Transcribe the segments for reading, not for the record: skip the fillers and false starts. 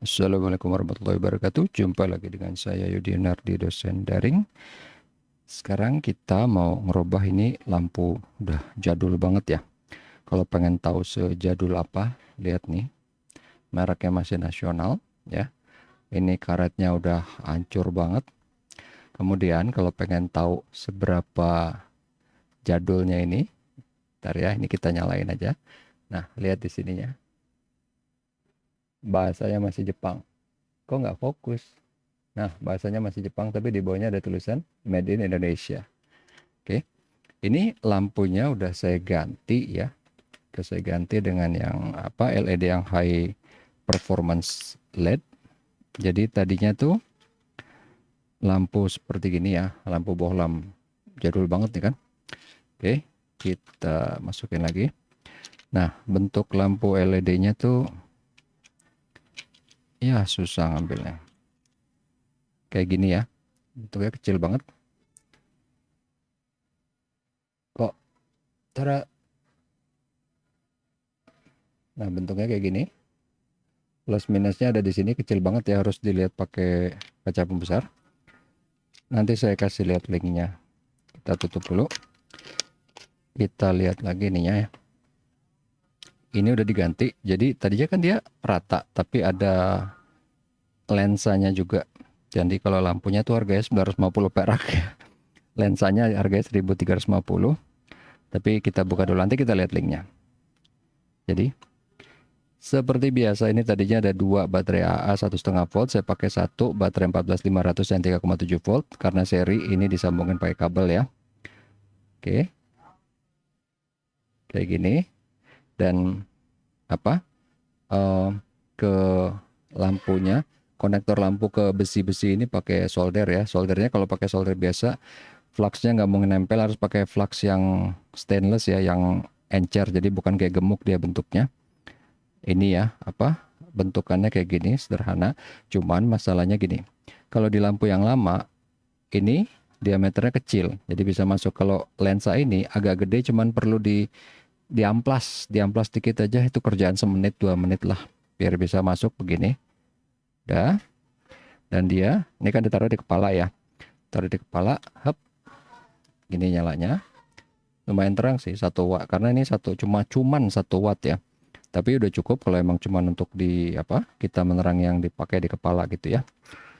Assalamualaikum warahmatullahi wabarakatuh. Jumpa lagi dengan saya Yudi Nardi, dosen daring. Sekarang kita mau ngerubah ini lampu. Udah jadul banget ya. Kalau pengen tahu sejadul apa, lihat nih. Mereknya masih nasional ya. Ini karetnya udah hancur banget. Kemudian kalau pengen tahu seberapa jadulnya ini, ntar ya, ini kita nyalain aja. Nah, lihat di sininya. Bahasanya masih Jepang. Kok nggak fokus? Nah, bahasanya masih Jepang, tapi di bawahnya ada tulisan Made in Indonesia. Oke, ini lampunya udah saya ganti ya. Saya ganti dengan yang apa, LED yang high performance LED. Jadi tadinya tuh lampu seperti gini ya, lampu bohlam jadul banget nih kan. Oke, kita masukin lagi. Nah, bentuk lampu LED-nya tuh ya susah ngambilnya. Kayak gini ya, bentuknya kecil banget. Kok cara, nah bentuknya kayak gini. Plus minusnya ada di sini, kecil banget ya, harus dilihat pakai kaca pembesar. Nanti saya kasih lihat linknya. Kita tutup dulu. Kita lihat lagi ininya ya. Ini udah diganti. Jadi tadinya kan dia rata, tapi ada lensanya juga. Jadi kalau lampunya tuh harganya 950 perak. Lensanya harganya 1350. Tapi kita buka dulu, nanti kita lihat linknya. Jadi seperti biasa, ini tadinya ada dua baterai AA 1,5 volt. Saya pakai satu baterai 14500 yang 3,7 volt. Karena seri ini disambungin pakai kabel ya. Oke. Kayak gini. Dan apa? Ke lampunya, konektor lampu ke besi-besi ini pakai solder ya. Soldernya kalau pakai solder biasa, fluxnya nggak mau nempel, harus pakai flux yang stainless ya, yang encer. Jadi bukan kayak gemuk dia bentuknya. Ini ya, apa? Bentukannya kayak gini, sederhana. Cuman masalahnya gini. Kalau di lampu yang lama, ini diameternya kecil. Jadi bisa masuk. Kalau lensa ini agak gede, cuman perlu diamplas dikit aja, itu kerjaan semenit 2 menit lah biar bisa masuk begini. Udah. Dan dia ini kan ditaruh di kepala ya, taruh di kepala, hep, gini nyalanya. Lumayan terang sih, 1 watt, karena ini cuman 1 watt ya, tapi udah cukup kalau emang cuman untuk di apa, kita menerang yang dipakai di kepala gitu ya.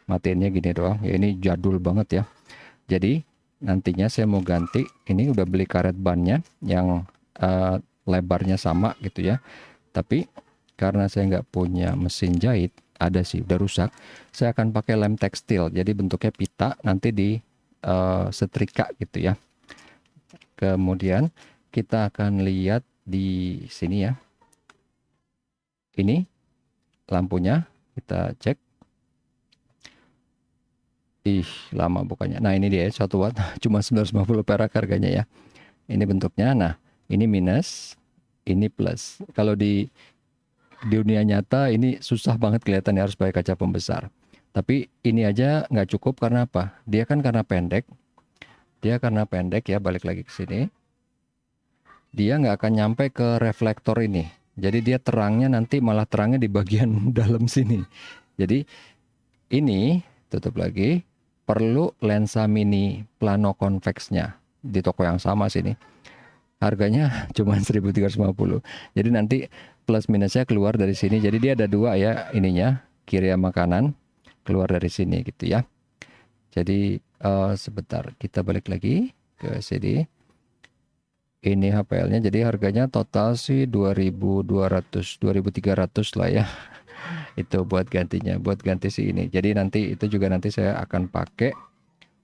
Matiinnya gini doang ya, ini jadul banget ya. Jadi nantinya saya mau ganti, ini udah beli karet bannya yang lebarnya sama gitu ya. Tapi karena saya nggak punya mesin jahit, ada sih udah rusak, saya akan pakai lem tekstil. Jadi bentuknya pita, nanti di setrika gitu ya. Kemudian kita akan lihat di sini ya. Ini lampunya, kita cek. Ih, lama bukannya. Nah, ini dia 1 watt, cuma 950 perak harganya ya. Ini bentuknya. Nah, ini minus, ini plus. Kalau di dunia nyata ini susah banget kelihatan ya, harus pakai kaca pembesar. Tapi ini aja nggak cukup karena apa? Dia kan karena pendek. Dia karena pendek ya, balik lagi ke sini. Dia nggak akan nyampe ke reflektor ini. Jadi dia terangnya nanti malah terangnya di bagian dalam sini. Jadi ini, tutup lagi, perlu lensa mini plano konveksnya di toko yang sama sini. Harganya cuma 1350. Jadi nanti plus minusnya keluar dari sini. Jadi dia ada dua ya ininya, kiri sama kanan, keluar dari sini gitu ya. Jadi sebentar, kita balik lagi ke sini. Ini HPL-nya, jadi harganya total sih 2200, 2300 lah ya. Itu buat gantinya, buat ganti si ini. Jadi nanti itu juga nanti saya akan pakai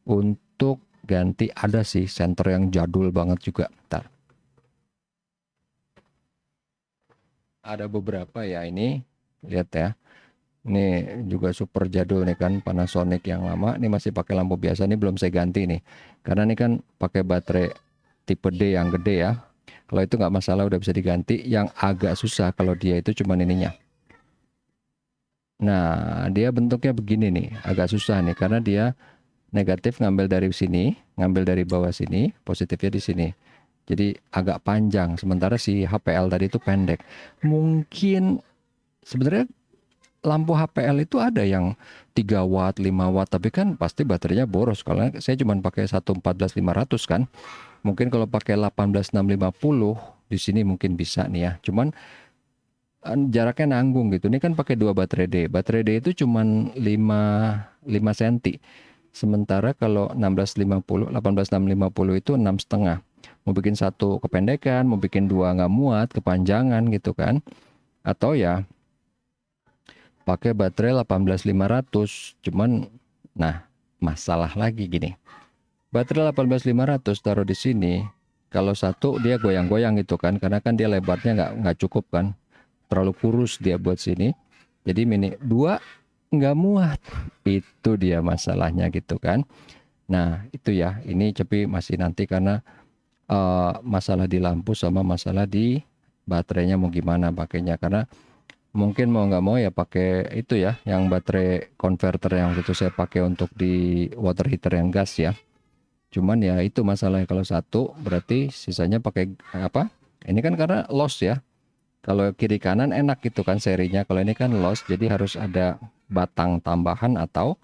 untuk ganti, ada sih senter yang jadul banget juga. Ntar. Ada beberapa ya ini, lihat ya. Ini juga super jadul nih kan, Panasonic yang lama. Ini masih pakai lampu biasa, ini belum saya ganti nih. Karena ini kan pakai baterai tipe D yang gede ya. Kalau itu nggak masalah, udah bisa diganti. Yang agak susah kalau dia itu cuman ininya. Nah, dia bentuknya begini nih, agak susah nih karena dia negatif ngambil dari sini, ngambil dari bawah sini, positifnya di sini. Jadi agak panjang, sementara si HPL tadi itu pendek. Mungkin sebenarnya lampu HPL itu ada yang 3 watt, 5 watt, tapi kan pasti baterainya boros. Kalau saya cuma pakai 114.500 kan. Mungkin kalau pakai 18.650 di sini mungkin bisa nih ya. Cuman jaraknya nanggung gitu. Ini kan pakai 2 baterai D. Baterai D itu cuman 5 cm. Sementara kalau 1650, 18.650 itu 6,5. Mau bikin satu kependekan, mau bikin dua nggak muat, kepanjangan gitu kan. Atau ya pakai baterai 18.500. Cuman nah, masalah lagi gini. Baterai 18.500 taruh di sini. Kalau satu dia goyang-goyang gitu kan, karena kan dia lebarnya nggak cukup kan, terlalu kurus dia buat sini. Jadi mini dua nggak muat, itu dia masalahnya gitu kan. Nah itu ya, ini tapi masih nanti karena masalah di lampu sama masalah di baterainya mau gimana pakainya, karena mungkin mau nggak mau ya pakai itu ya, yang baterai converter yang itu saya pakai untuk di water heater yang gas ya. Cuman ya itu masalahnya, kalau satu berarti sisanya pakai apa? Ini kan karena loss ya. Kalau kiri kanan enak gitu kan serinya. Kalau ini kan loss, jadi harus ada batang tambahan atau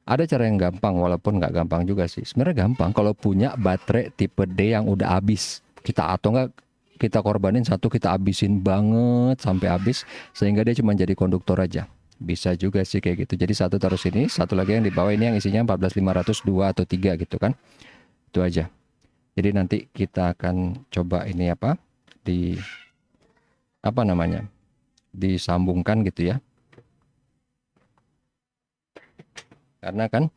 ada cara yang gampang, walaupun nggak gampang juga sih. Sebenarnya gampang kalau punya baterai tipe D yang udah habis. Kita atau enggak kita korbanin satu, kita habisin banget sampai habis sehingga dia cuma jadi konduktor aja. Bisa juga sih kayak gitu. Jadi satu taruh sini, satu lagi yang di bawah ini yang isinya 14.500, 2 atau 3 gitu kan. Itu aja. Jadi nanti kita akan coba ini apa? Di apa namanya? Disambungkan gitu ya. Karena kan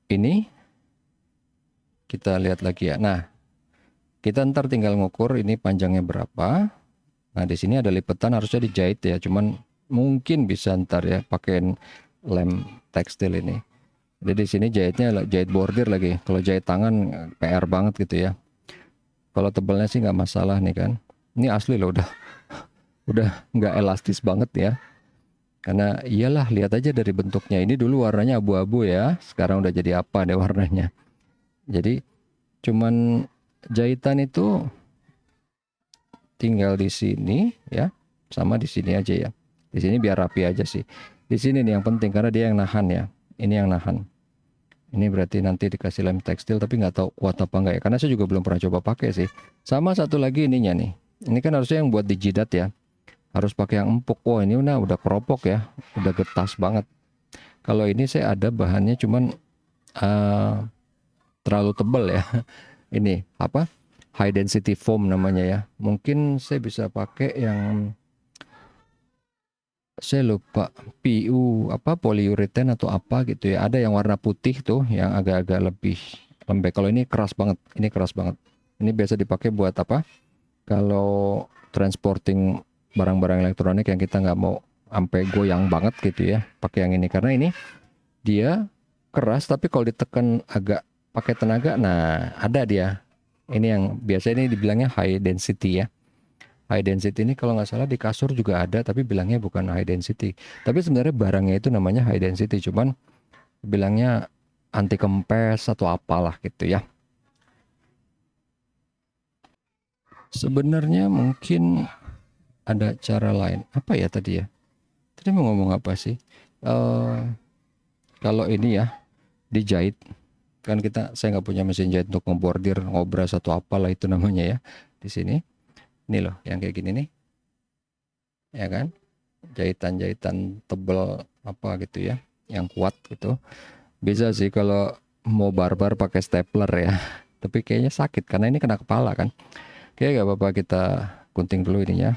ini kita lihat lagi ya. Nah, kita ntar tinggal ngukur ini panjangnya berapa. Nah, di sini ada lipetan, harusnya dijahit ya. Cuman mungkin bisa ntar ya pakein lem tekstil ini. Jadi di sini jahitnya jahit bordir lagi. Kalau jahit tangan PR banget gitu ya. Kalau tebalnya sih nggak masalah nih kan. Ini asli loh, udah nggak elastis banget ya. Karena iyalah, lihat aja dari bentuknya. Ini dulu warnanya abu-abu ya. Sekarang udah jadi apa deh warnanya. Jadi cuman jahitan itu tinggal di sini ya, sama di sini aja ya. Di sini biar rapi aja sih. Di sini nih yang penting karena dia yang nahan ya. Ini yang nahan. Ini berarti nanti dikasih lem tekstil, tapi nggak tahu kuat apa enggak ya. Karena saya juga belum pernah coba pakai sih. Sama satu lagi ininya nih. Ini kan harusnya yang buat dijidat ya. Harus pakai yang empuk. Wah, ini udah keropok ya. Udah getas banget. Kalau ini saya ada bahannya cuman terlalu tebal ya. Ini apa? High density foam namanya ya. Mungkin saya bisa pakai yang saya lupa, PU apa, polyurethane atau apa gitu ya. Ada yang warna putih tuh yang agak-agak lebih lembek. Kalau ini keras banget. Ini keras banget. Ini biasa dipakai buat apa? Kalau transporting barang-barang elektronik yang kita nggak mau sampai goyang banget gitu ya, pakai yang ini karena ini dia keras tapi kalau ditekan agak pakai tenaga, nah ada dia. Ini yang biasa ini dibilangnya high density ya. High density ini kalau nggak salah di kasur juga ada, tapi bilangnya bukan high density. Tapi sebenarnya barangnya itu namanya high density, cuman bilangnya anti kempes atau apalah gitu ya. Sebenarnya mungkin ada cara lain. Apa ya tadi ya? Tadi mau ngomong apa sih? Eh kalau ini ya dijahit, kan saya nggak punya mesin jahit untuk ngebordir, ngobras atau apalah itu namanya ya. Di sini, ini loh yang kayak gini nih, ya kan? Jahitan-jahitan tebel apa gitu ya, yang kuat gitu. Bisa sih kalau mau barbar pakai stapler ya. Tapi kayaknya sakit karena ini kena kepala kan. Oke, gak apa-apa, kita gunting dulu ininya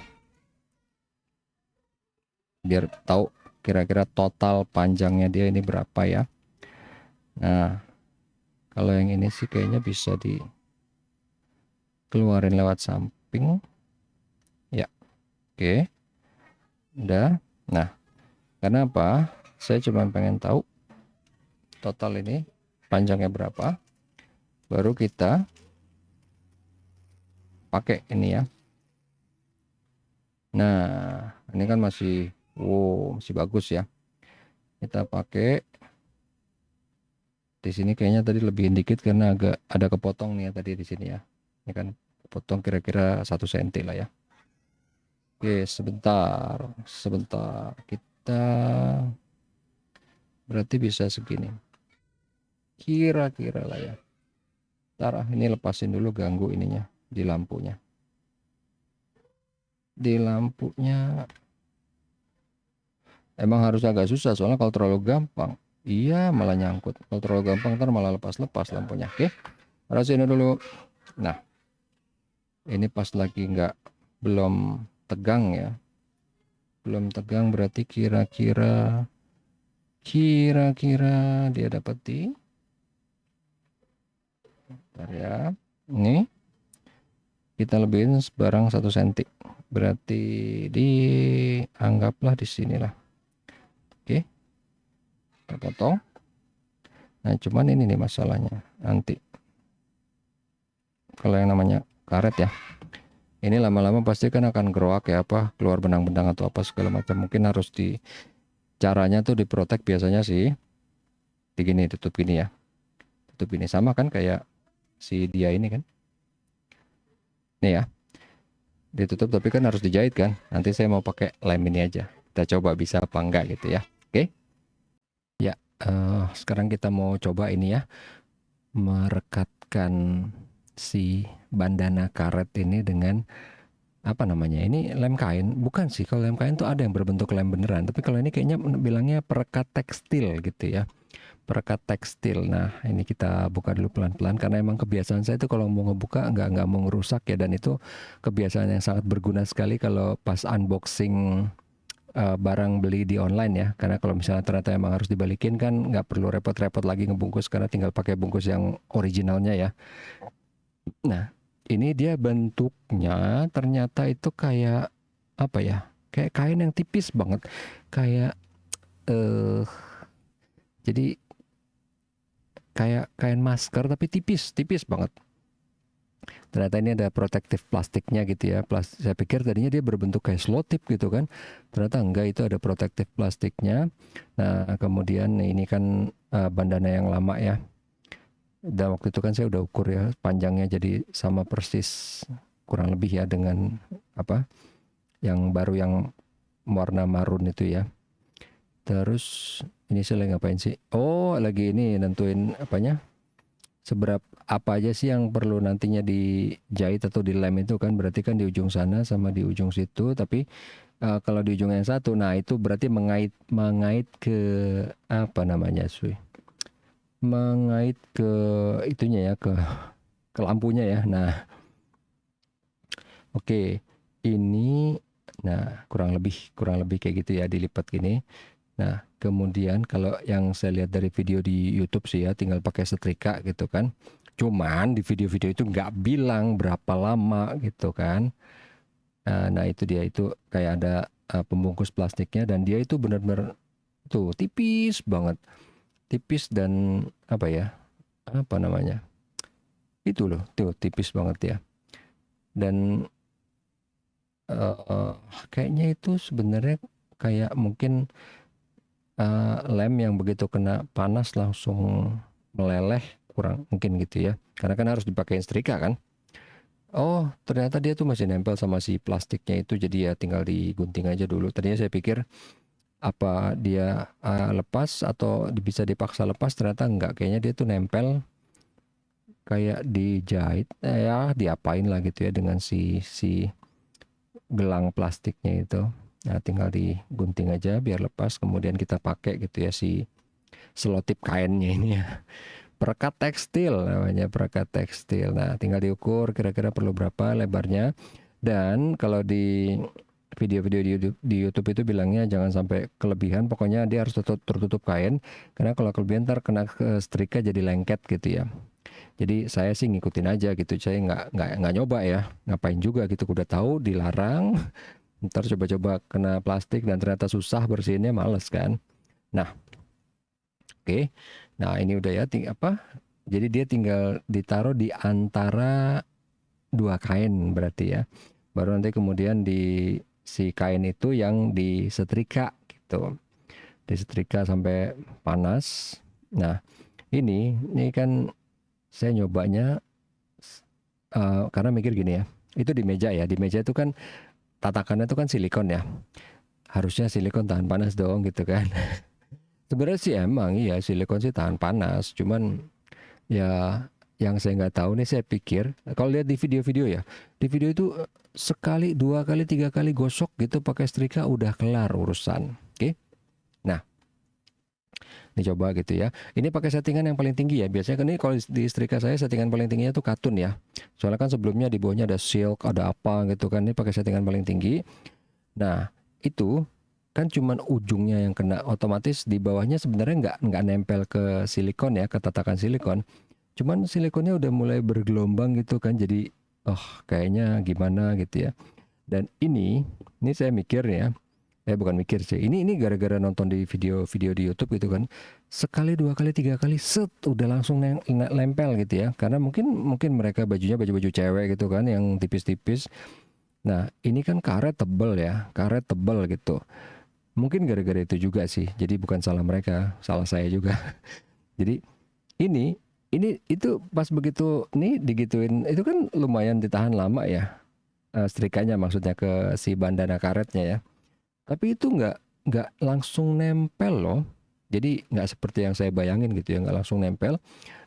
biar tahu kira-kira total panjangnya dia ini berapa ya. Nah, kalau yang ini sih kayaknya bisa dikeluarin lewat samping. Ya, oke. Udah. Nah, karena apa? Saya cuma pengen tahu total ini panjangnya berapa. Baru kita pakai ini ya. Nah, ini kan masih bagus ya. Kita pakai di sini kayaknya tadi lebihin dikit karena agak ada kepotong nih ya tadi di sini ya. Ini kan potong kira-kira 1 cm lah ya. Oke, sebentar. kita berarti bisa segini. Kira-kira lah ya. Ntar ini lepasin dulu ganggu ininya di lampunya. Di lampunya emang harus agak susah soalnya kalau terlalu gampang, iya malah nyangkut. Kalau terlalu gampang ntar malah lepas-lepas lampunya. Oke, taruh sini dulu. Nah, ini pas lagi belum tegang ya. Belum tegang berarti kira-kira dia dapat di. Bentar ya. Ini kita lebihin sebarang 1 cm. Berarti anggaplah di sinilah. Oke. Kita potong. Nah, cuman ini nih masalahnya. Nanti kalau yang namanya karet ya, ini lama-lama pasti kan akan geroak ya, apa keluar benang-benang atau apa segala macam. Mungkin harus caranya tuh diprotek biasanya sih. Begini, tutup gini ya. Tutup ini sama kan kayak si dia ini kan. Nih ya. Ditutup tapi kan harus dijahit kan. Nanti saya mau pakai lem ini aja. Kita coba bisa apa enggak gitu ya. Oke. Ya, sekarang kita mau coba ini ya. Merekatkan si bandana karet ini dengan apa namanya, ini lem kain. Bukan sih, kalau lem kain tuh ada yang berbentuk lem beneran, tapi kalau ini kayaknya bilangnya perekat tekstil gitu ya, perekat tekstil. Nah, ini kita buka dulu pelan-pelan karena emang kebiasaan saya itu kalau mau ngebuka nggak mau ngerusak ya, dan itu kebiasaan yang sangat berguna sekali kalau pas unboxing barang beli di online ya, karena kalau misalnya ternyata emang harus dibalikin kan nggak perlu repot-repot lagi ngebungkus karena tinggal pakai bungkus yang originalnya ya. Nah, ini dia bentuknya ternyata itu kayak apa ya? Kayak kain yang tipis banget. Kayak eh jadi kayak kain masker tapi tipis banget. Ternyata ini ada protektif plastiknya gitu ya. Saya pikir tadinya dia berbentuk kayak selotip gitu kan. Ternyata enggak, itu ada protektif plastiknya. Nah, kemudian ini kan bandana yang lama ya. Dan waktu itu kan saya udah ukur ya panjangnya jadi sama persis kurang lebih ya dengan apa yang baru yang warna marun itu ya. Terus ini saya lagi ngapain sih? Oh, lagi ini nentuin apanya, seberapa apa aja sih yang perlu nantinya dijahit atau dilem itu kan, berarti kan di ujung sana sama di ujung situ. Tapi kalau di ujung yang satu, nah itu berarti mengait ke apa namanya sih? Mengait ke itunya ya, ke lampunya ya. Nah, oke. Ini nah kurang lebih kayak gitu ya, dilipat gini. Nah, kemudian kalau yang saya lihat dari video di YouTube sih ya, tinggal pakai setrika gitu kan. Cuman di video-video itu nggak bilang berapa lama gitu kan. Nah itu dia, itu kayak ada pembungkus plastiknya, dan dia itu benar-benar tuh tipis banget. Tipis dan apa ya, apa namanya, itu loh tuh tipis banget ya. Dan eh, kayaknya itu sebenarnya kayak mungkin lem yang begitu kena panas langsung meleleh, kurang mungkin gitu ya, karena kan harus dipakai setrika kan. Oh, ternyata dia tuh masih nempel sama si plastiknya itu, jadi ya tinggal digunting aja dulu. Tadinya saya pikir apa dia lepas atau bisa dipaksa lepas, ternyata enggak, kayaknya dia tuh nempel kayak dijahit ya, diapain lah gitu ya dengan si gelang plastiknya itu. Nah, tinggal digunting aja biar lepas, kemudian kita pakai gitu ya si selotip kainnya ini ya. Perekat tekstil namanya, perekat tekstil. Nah, tinggal diukur kira-kira perlu berapa lebarnya. Dan kalau di video-video di YouTube itu bilangnya jangan sampai kelebihan, pokoknya dia harus tertutup kain, karena kalau kelebihan ntar kena ke setrika jadi lengket gitu ya. Jadi saya sih ngikutin aja gitu, saya nggak nyoba ya, ngapain juga gitu, udah tahu dilarang. Ntar coba-coba kena plastik dan ternyata susah bersihinnya, males kan. Nah, oke. Nah, ini udah ya, apa? Jadi dia tinggal ditaruh di antara dua kain berarti ya. Baru nanti kemudian di si kain itu yang disetrika gitu. Disetrika sampai panas. Nah, ini kan saya nyobanya karena mikir gini ya. Itu di meja ya. Di meja itu kan tatakannya itu kan silikon ya. harusnya silikon tahan panas dong gitu kan. Sebenarnya sih emang iya silikon sih tahan panas, cuman ya yang saya nggak tahu nih, saya pikir kalau lihat di video-video ya, di video itu sekali, dua kali, tiga kali gosok gitu pakai setrika udah kelar urusan. Oke. Nah, ini coba gitu ya. Ini pakai settingan yang paling tinggi ya. Biasanya kan ini kalau di setrika saya settingan paling tingginya tuh katun ya. Soalnya kan sebelumnya di bawahnya ada silk, ada apa gitu kan. Ini pakai settingan paling tinggi. Nah, itu kan cuman ujungnya yang kena, otomatis di bawahnya sebenarnya nggak nempel ke silikon ya, ke tatakan silikon. Cuman silikonnya udah mulai bergelombang gitu kan, jadi oh kayaknya gimana gitu ya. Dan ini saya mikir ya, bukan mikir sih, ini gara-gara nonton di video-video di YouTube gitu kan, sekali, dua kali, tiga kali, set udah langsung nempel gitu ya. Karena mungkin mereka bajunya baju-baju cewek gitu kan, yang tipis-tipis. Nah ini kan karet tebel ya, karet tebel gitu. Mungkin gara-gara itu juga sih. Jadi bukan salah mereka, salah saya juga. Jadi ini itu pas begitu nih digituin, itu kan lumayan ditahan lama ya, setrikanya maksudnya ke si bandana karetnya ya. Tapi itu nggak langsung nempel loh. Jadi nggak seperti yang saya bayangin gitu ya, nggak langsung nempel.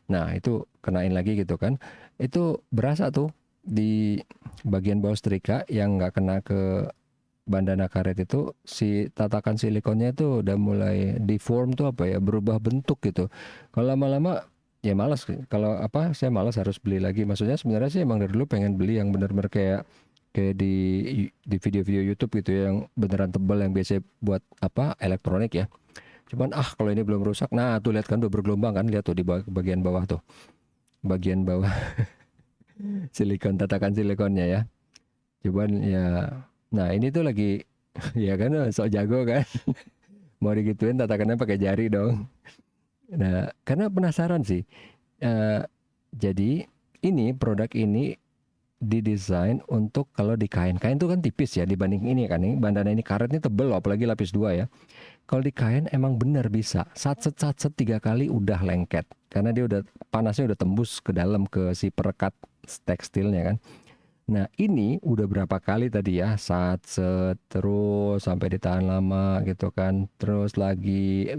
Nah itu kenain lagi gitu kan. Itu berasa tuh di bagian bawah setrika yang nggak kena ke bandana karet itu, si tatakan silikonnya itu udah mulai deform tuh apa ya, berubah bentuk gitu. Kalau lama-lama ya malas, kalau apa saya malas harus beli lagi. Maksudnya sebenarnya sih emang dari dulu pengen beli yang bener-bener kayak kayak di video-video YouTube gitu ya, yang beneran tebal yang biasa buat apa elektronik ya. Cuman kalau ini belum rusak. Nah tuh lihat kan udah bergelombang kan, lihat tuh di bagian bawah tuh, bagian bawah silikon, tatakan silikonnya ya. Cuman ya, nah ini tuh lagi ya kan sok jago kan, mau digituin tatakannya pakai jari dong. Nah karena penasaran sih. Eh, jadi ini produk ini didesain untuk kalau di kain. Kain tuh kan tipis ya dibanding ini kan, ini bandana ini karet ini tebel loh, apalagi lapis 2 ya. Kalau di kain emang bener bisa satset tiga kali udah lengket, karena dia udah panasnya udah tembus ke dalam ke si perekat tekstilnya kan. Nah ini udah berapa kali tadi ya, satset terus sampai ditahan lama gitu kan, terus lagi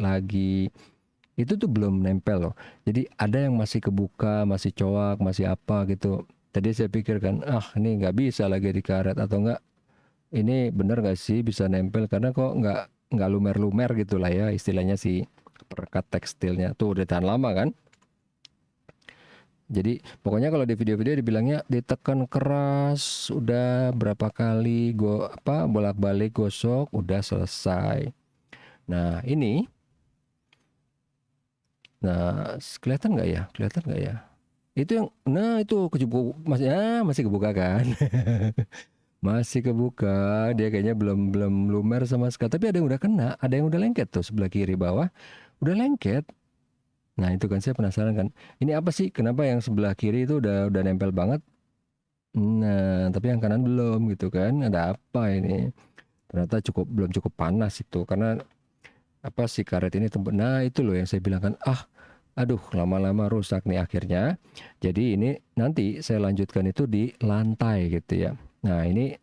itu tuh belum nempel loh. Jadi ada yang masih kebuka, masih coak, masih apa gitu. Tadi saya pikir kan, ini nggak bisa lagi dikaret, atau enggak ini bener nggak sih bisa nempel, karena kok nggak lumer-lumer gitulah ya istilahnya si perekat tekstilnya tuh udah tahan lama kan. Jadi pokoknya kalau di video-video dibilangnya ditekan keras, udah berapa kali bolak-balik gosok udah selesai. Nah ini, nah kelihatan nggak ya? Kelihatan nggak ya? Itu yang, nah itu masih kebuka kan? Masih kebuka, dia kayaknya belum belum lumer sama sekali. Tapi ada yang udah kena, ada yang udah lengket tuh sebelah kiri bawah, udah lengket. Nah itu kan saya penasaran kan, ini apa sih? Kenapa yang sebelah kiri itu udah nempel banget? Nah tapi yang kanan belum gitu kan? Ada apa ini? Ternyata belum cukup panas itu, karena apa si karet ini tembus. Nah itu loh yang saya bilang kan, aduh lama-lama rusak nih akhirnya. Jadi ini nanti saya lanjutkan itu di lantai gitu ya. Nah ini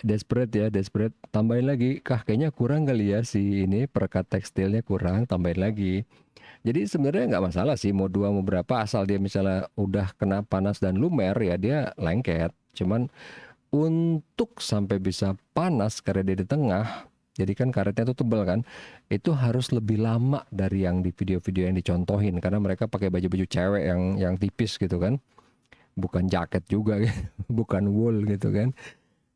desperate ya, desperate. Tambahin lagi, kayaknya kurang kali ya si ini perekat tekstilnya kurang, tambahin lagi. Jadi sebenarnya nggak masalah sih mau dua mau berapa, asal dia misalnya udah kena panas dan lumer ya dia lengket. Cuman untuk sampai bisa panas karena dia di tengah, jadi kan karetnya tuh tebal kan, itu harus lebih lama dari yang di video-video yang dicontohin, karena mereka pakai baju-baju cewek yang tipis gitu kan, bukan jaket juga gitu, bukan wool gitu kan.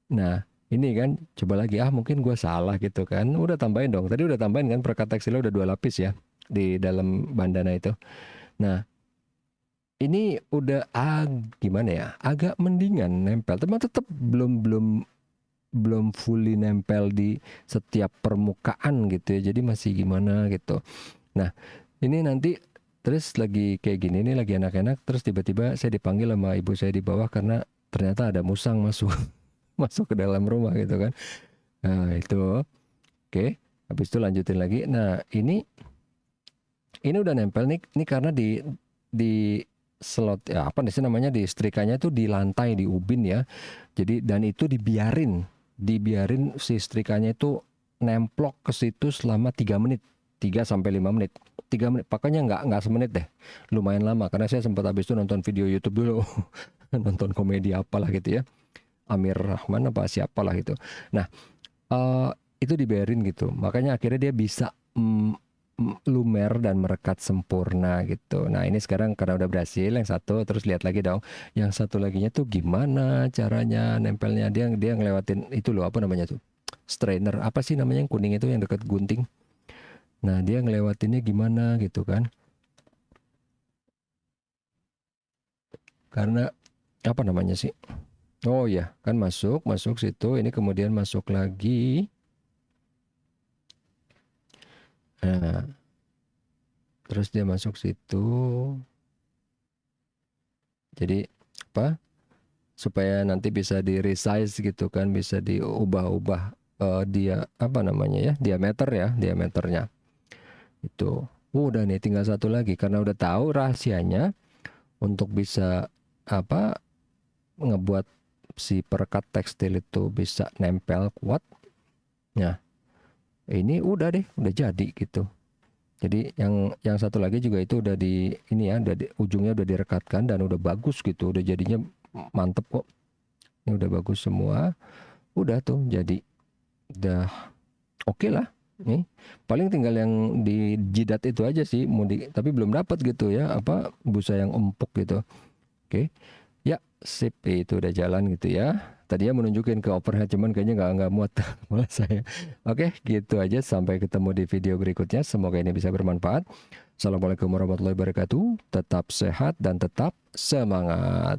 Nah ini kan coba lagi, mungkin gue salah gitu kan, udah tambahin dong, tadi udah tambahin kan perekat tekstilnya udah 2 lapis ya di dalam bandana itu. Nah ini udah gimana ya, agak mendingan nempel, tapi tetap belum belum belum fully nempel di setiap permukaan gitu ya, jadi masih gimana gitu. Nah ini nanti terus lagi kayak gini nih, lagi enak-enak, terus tiba-tiba saya dipanggil sama ibu saya di bawah karena ternyata ada musang masuk masuk ke dalam rumah gitu kan. Nah itu oke, habis itu lanjutin lagi. Nah ini udah nempel nih, ini karena di slot ya, apa sih namanya, di setrikanya itu di lantai, di ubin ya. Jadi dan itu dibiarin. dibiarin si setrikanya itu nemplok ke situ selama 3 menit, 3 sampai 5 menit. 3 menit, pokoknya nggak semenit deh. Lumayan lama karena saya sempat habis itu nonton video YouTube dulu. Nonton komedi apalah gitu ya. Amir Rahman apa siapalah gitu. Nah, eh, itu dibiarin gitu. Makanya akhirnya dia bisa lumer dan merekat sempurna gitu. Nah, ini sekarang karena udah berhasil yang satu, terus lihat lagi dong. Yang satu laginya tuh gimana caranya nempelnya. Dia ngelewatin itu loh, apa namanya tuh? Strainer. Apa sih namanya yang kuning itu yang dekat gunting? Nah, dia ngelewatinnya gimana gitu kan. Karena apa namanya sih? Oh ya, kan masuk situ. Ini kemudian masuk lagi. Nah, terus dia masuk situ. Jadi apa? Supaya nanti bisa di resize gitu kan, bisa diubah-ubah dia apa namanya ya, diameternya. Itu. Udah nih tinggal satu lagi karena udah tahu rahasianya untuk bisa apa ngebuat si perekat tekstil itu bisa nempel kuat. Nah, ini udah deh, udah jadi gitu. Jadi yang satu lagi juga itu udah di ini ya, udah ujungnya udah direkatkan dan udah bagus gitu, udah jadinya mantep kok. Ini udah bagus semua, udah tuh jadi udah oke lah. Nih, paling tinggal yang di jidat itu aja sih, tapi belum dapat gitu ya, apa busa yang empuk gitu. Oke, ya sip itu udah jalan gitu ya. Tadinya menunjukin ke overhead cuman kayaknya nggak muat malah saya. Oke, gitu aja. Sampai ketemu di video berikutnya. Semoga ini bisa bermanfaat. Assalamualaikum warahmatullahi wabarakatuh. Tetap sehat dan tetap semangat.